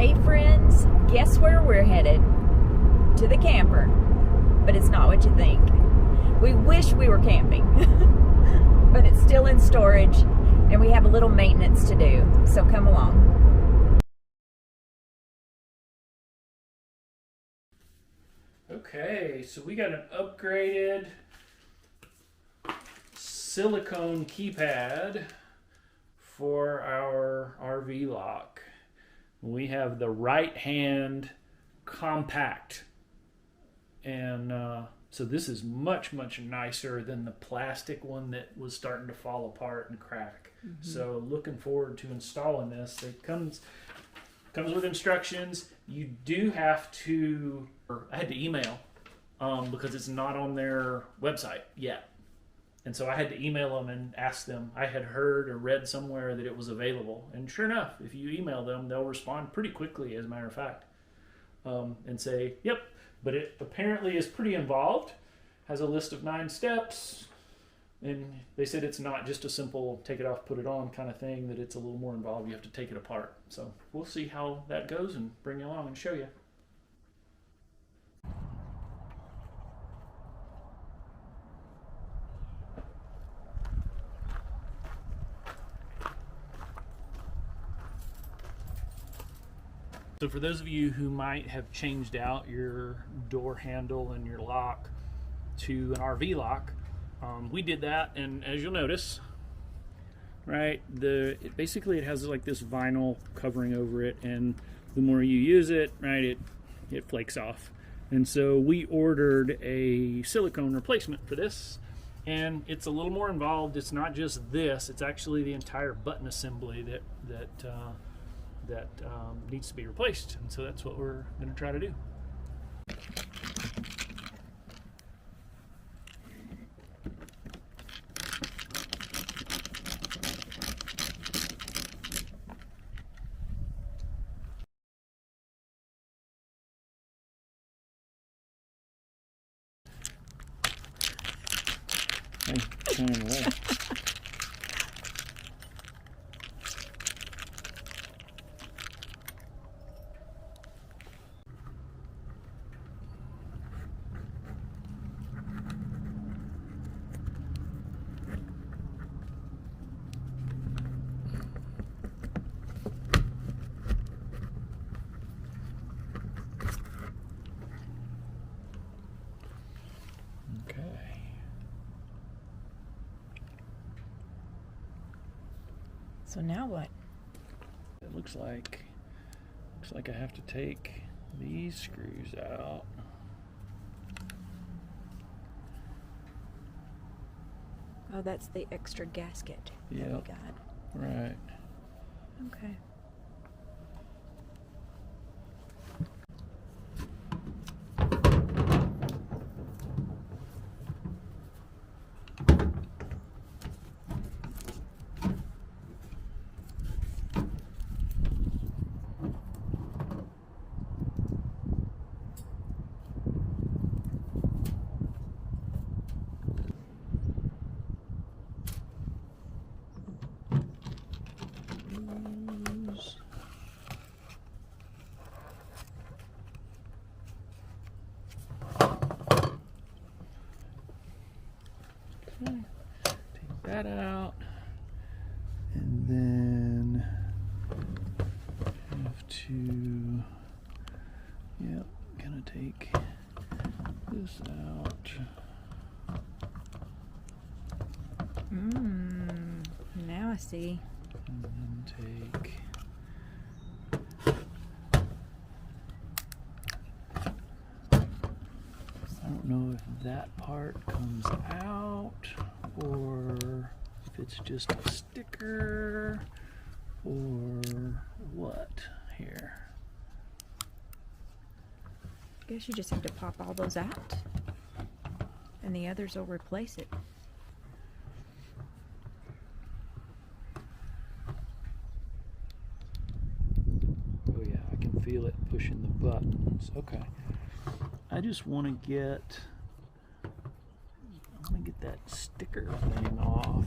Hey friends, guess where we're headed? To the camper. But it's not what you think. We wish we were camping, but it's still in storage and we have a little maintenance to do, so come along. Okay, so we got an upgraded silicone keypad for our RV lock. We have the right hand compact, and so this is much nicer than the plastic one that was starting to fall apart and crack. So looking forward to installing this. It comes with instructions. You do have to, I had to email because it's not on their website yet. And so I had to email them and ask them. I had heard or read somewhere that it was available. And sure enough, if you email them, they'll respond pretty quickly, as a matter of fact, and say, yep. But it apparently is pretty involved, has a list of 9 steps. And they said it's not just a simple take it off, put it on kind of thing, that it's a little more involved. You have to take it apart. So we'll see how that goes and bring you along and show you. So for those of you who might have changed out your door handle and your lock to an RV lock, we did that, and as you'll notice, right, basically it has like this vinyl covering over it, and the more you use it, right, it flakes off. And so we ordered a silicone replacement for this, and it's a little more involved. It's not just this, it's actually the entire button assembly that needs to be replaced, and so that's what we're going to try to do. Hey, turn away. So now what? It looks like I have to take these screws out. Oh, that's the extra gasket that we got. Right. Okay. Take that out, and then have to, gonna take this out. Now I see. And then take I don't know if that part comes out or if it's just a sticker or what here. I guess you just have to pop all those out and the others will replace it. Oh yeah, I can feel it pushing the buttons. Okay. I just want to get that sticker thing off.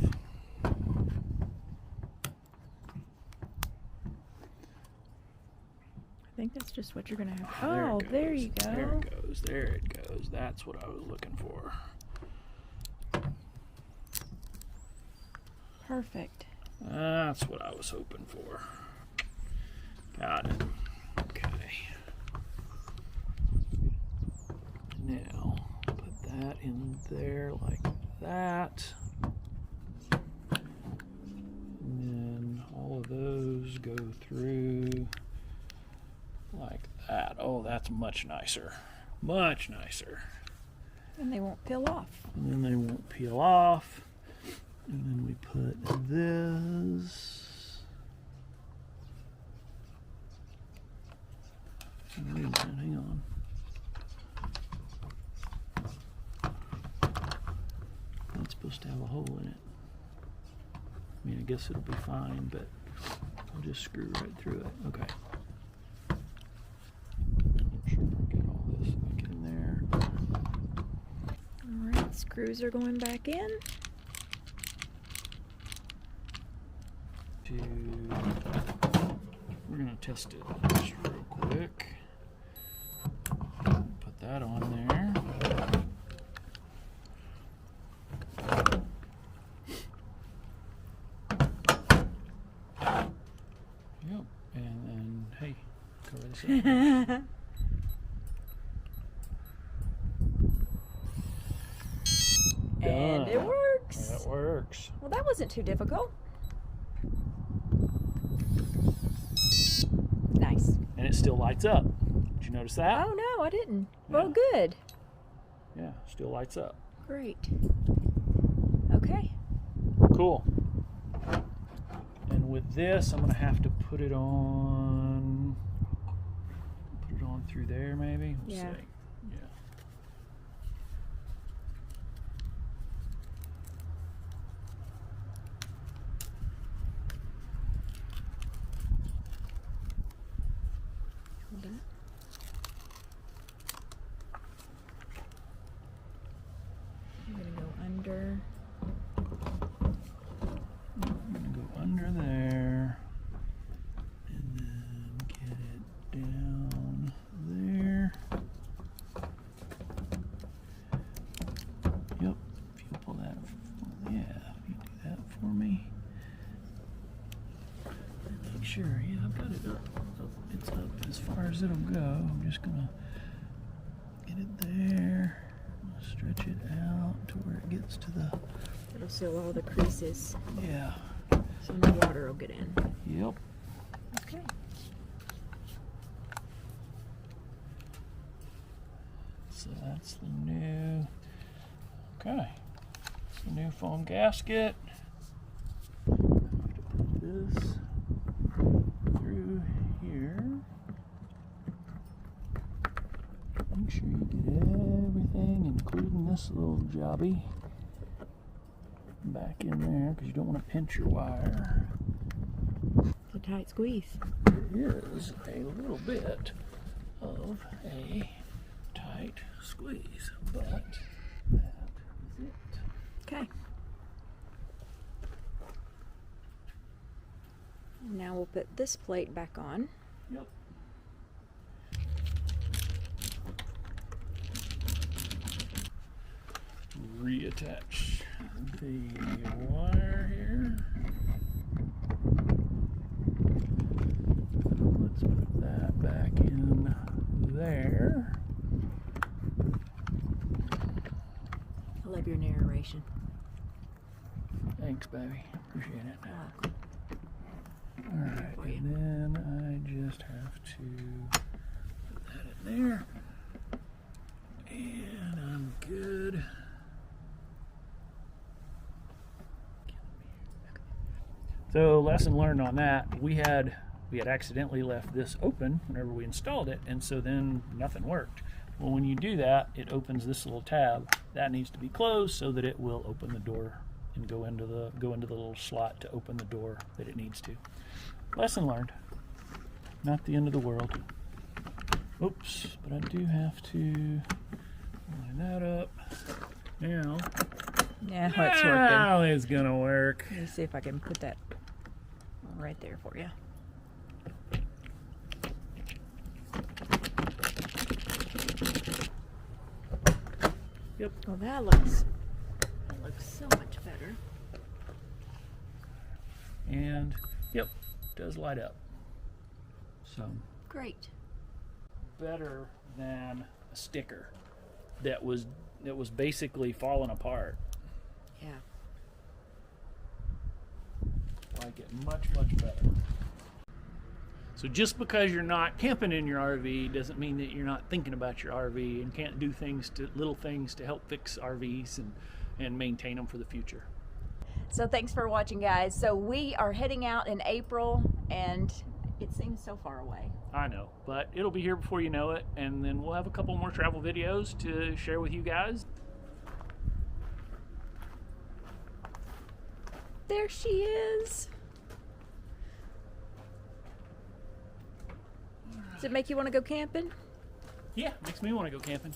think that's just what you're gonna have. There it Oh, goes. there you go. There it goes. There it goes. That's what I was looking for. Perfect. That's what I was hoping for. Got it. Okay. Now, put that in there like that. And then all of those go through like that. Oh, that's much nicer. Much nicer. And they won't peel off. And then they won't peel off. And then we put this. Wait a minute, hang on. That's supposed to have a hole in it. I mean, I guess it'll be fine, but I'll just screw right through it. Okay. Make sure I get all this back in there. All right, screws are going back in. We're gonna test it just real quick. Put that on there. Yep, and then hey, cover this up. And it works. That works. Well, that wasn't too difficult. Nice. And it still lights up. Did you notice that? Oh no, I didn't. Yeah. Well, good. Yeah, still lights up. Great. Okay. Cool. And with this, I'm gonna have to put it on through there, maybe. We'll Yeah. see. Yeah. Hold on. I'm gonna go under. I'm gonna go under there, and then get it down there. Yep. If you pull that, yeah. If you do that for me. Make sure. Yeah, I've got it up. It's up as far as it'll go. I'm just gonna get it there. Stretch it out to where it gets to the. It'll seal all the creases, Yeah. so no water will get in. Yep. Okay. So that's the new. Okay. It's the new foam gasket. I have to put this through here. Make sure you get everything, including this little jobby, back in there because you don't want to pinch your wire. It's a tight squeeze. There is a little bit of a tight squeeze, but that is it. Okay. Now we'll put this plate back on. Yep. Reattach the wire here. Let's put that back in there. I love your narration. Thanks, baby. Appreciate it. You're welcome. Alright, For you. and then I just have to put that in there. And I'm good. So, lesson learned on that, we had accidentally left this open whenever we installed it, and so then nothing worked. Well, when you do that, it opens this little tab. That needs to be closed so that it will open the door and go into the little slot to open the door that it needs to. Lesson learned. Not the end of the world. Oops, but I do have to line that up. Now, Yeah, it's working. now it's gonna work. Let me see if I can put that right there for you. Yep. Well, that looks so much better. And yep, does light up. So Great. better than a sticker that was basically falling apart. Yeah. Like it much better. So just because you're not camping in your RV doesn't mean that you're not thinking about your RV and can't do little things to help fix RVs and maintain them for the future. So thanks for watching, guys. So we are heading out in April, and it seems so far away. I know, but it'll be here before you know it, and then we'll have a couple more travel videos to share with you guys. There she is. Does it make you want to go camping? Yeah, makes me want to go camping.